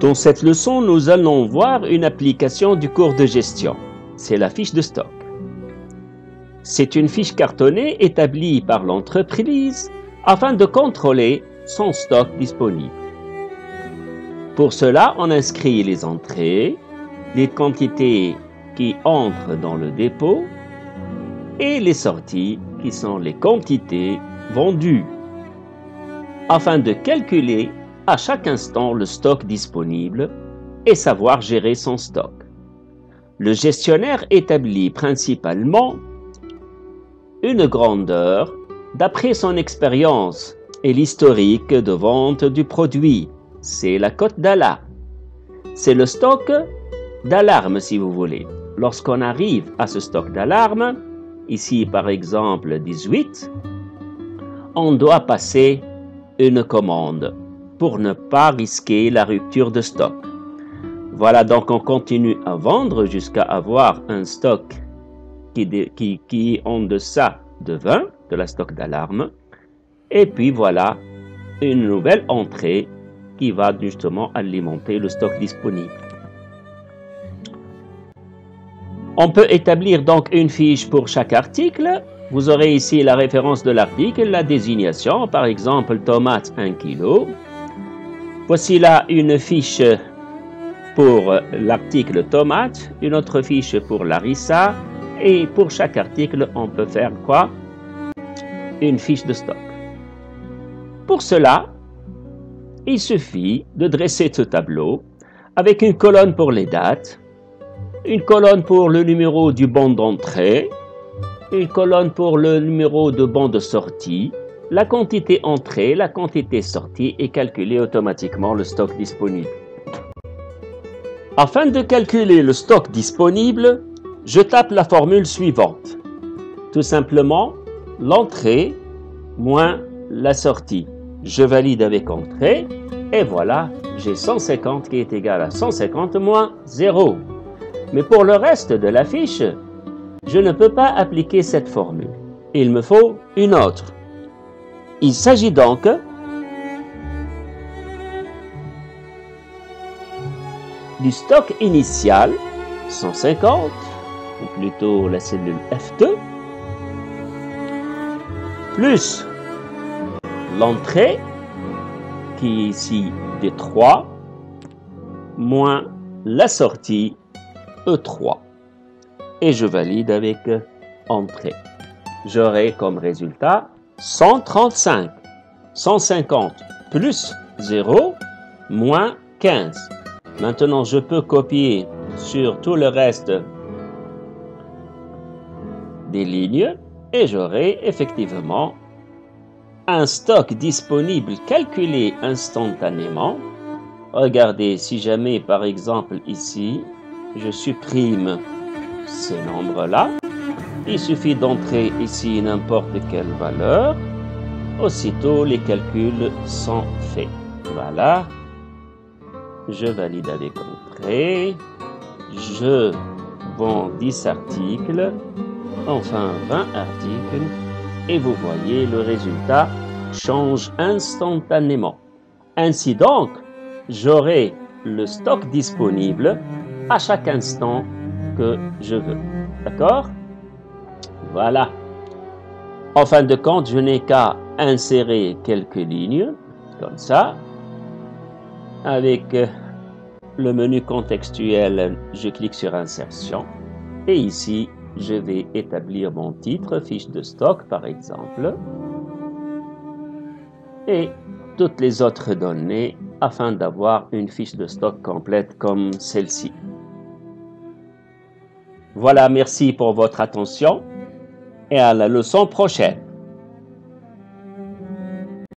Dans cette leçon, nous allons voir une application du cours de gestion. C'est la fiche de stock. C'est une fiche cartonnée établie par l'entreprise afin de contrôler son stock disponible. Pour cela, on inscrit les entrées, les quantités qui entrent dans le dépôt et les sorties qui sont les quantités vendues, afin de calculer à chaque instant le stock disponible et savoir gérer son stock. Le gestionnaire établit principalement une grandeur d'après son expérience et l'historique de vente du produit. C'est la cote d'alarme. C'est le stock d'alarme si vous voulez. Lorsqu'on arrive à ce stock d'alarme, ici par exemple 18, on doit passer une commande pour ne pas risquer la rupture de stock. Voilà, donc on continue à vendre jusqu'à avoir un stock qui est en deçà de 20, de la stock d'alarme. Et puis voilà une nouvelle entrée qui va justement alimenter le stock disponible. On peut établir donc une fiche pour chaque article. Vous aurez ici la référence de l'article, la désignation, par exemple tomate 1 kg. Voici là une fiche pour l'article tomate, une autre fiche pour larissa, et pour chaque article, on peut faire quoi? Une fiche de stock. Pour cela, il suffit de dresser ce tableau avec une colonne pour les dates, une colonne pour le numéro du bon d'entrée, une colonne pour le numéro de bon de sortie, la quantité entrée, la quantité sortie et calculer automatiquement le stock disponible. Afin de calculer le stock disponible, je tape la formule suivante. Tout simplement, l'entrée moins la sortie. Je valide avec entrée et voilà, j'ai 150 qui est égal à 150 moins 0. Mais pour le reste de la fiche, je ne peux pas appliquer cette formule. Il me faut une autre. Il s'agit donc du stock initial, 150, ou plutôt la cellule F2, plus l'entrée, qui est ici D3, moins la sortie E3. Et je valide avec entrée. J'aurai comme résultat 135, 150 plus 0 moins 15. Maintenant, je peux copier sur tout le reste des lignes et j'aurai effectivement un stock disponible calculé instantanément. Regardez, si jamais par exemple ici, je supprime ces nombres-là, il suffit d'entrer ici n'importe quelle valeur, aussitôt les calculs sont faits. Voilà, je valide avec entrée, je vends 10 articles, enfin 20 articles, et vous voyez le résultat change instantanément. Ainsi donc, j'aurai le stock disponible à chaque instant que je veux. D'accord? Voilà. En fin de compte, je n'ai qu'à insérer quelques lignes, comme ça. Avec le menu contextuel, je clique sur Insertion. Et ici, je vais établir mon titre, fiche de stock par exemple. Et toutes les autres données afin d'avoir une fiche de stock complète comme celle-ci. Voilà, merci pour votre attention et à la leçon prochaine.